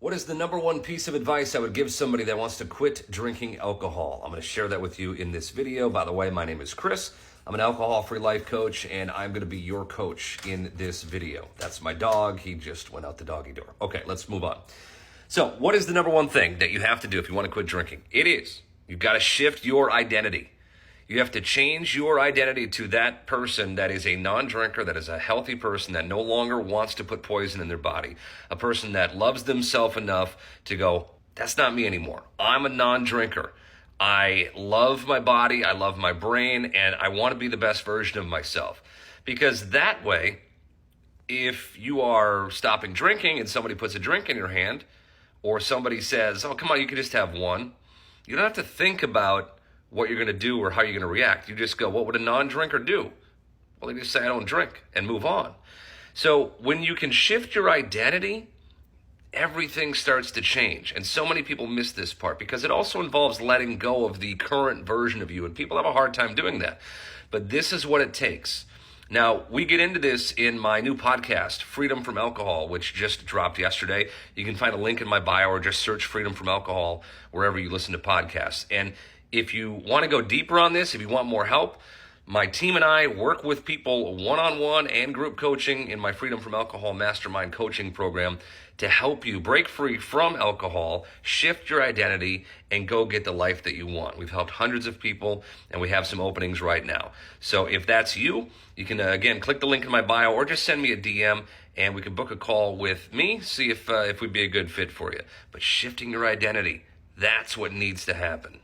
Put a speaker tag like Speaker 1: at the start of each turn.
Speaker 1: What is the number one piece of advice I would give somebody that wants to quit drinking alcohol? I'm going to share that with you in this video. By the way, my name is Chris. I'm an alcohol-free life coach, and I'm going to be your coach in this video. That's my dog. He just went out the doggy door. Okay, let's move on. So what is the number one thing that you have to do if you want to quit drinking? It is, you've got to shift your identity. You have to change your identity to that person that is a non-drinker, that is a healthy person that no longer wants to put poison in their body, a person that loves themselves enough to go, that's not me anymore. I'm a non-drinker. I love my body, I love my brain, and I want to be the best version of myself. Because that way, if you are stopping drinking and somebody puts a drink in your hand, or somebody says, oh, come on, you can just have one, you don't have to think about what you're going to do or how you're going to react. You just go, what would a non-drinker do? Well, they just say, I don't drink, and move on. So when you can shift your identity, everything starts to change. And so many people miss this part because it also involves letting go of the current version of you. And people have a hard time doing that. But this is what it takes. Now, we get into this in my new podcast, Freedom from Alcohol, which just dropped yesterday. You can find a link in my bio or just search Freedom from Alcohol wherever you listen to podcasts. And if you want to go deeper on this, if you want more help, my team and I work with people one-on-one and group coaching in my Freedom from Alcohol Mastermind coaching program to help you break free from alcohol, shift your identity, and go get the life that you want. We've helped hundreds of people, and we have some openings right now. So if that's you, you can, again, click the link in my bio or just send me a DM, and we can book a call with me, see if we'd be a good fit for you. But shifting your identity, that's what needs to happen.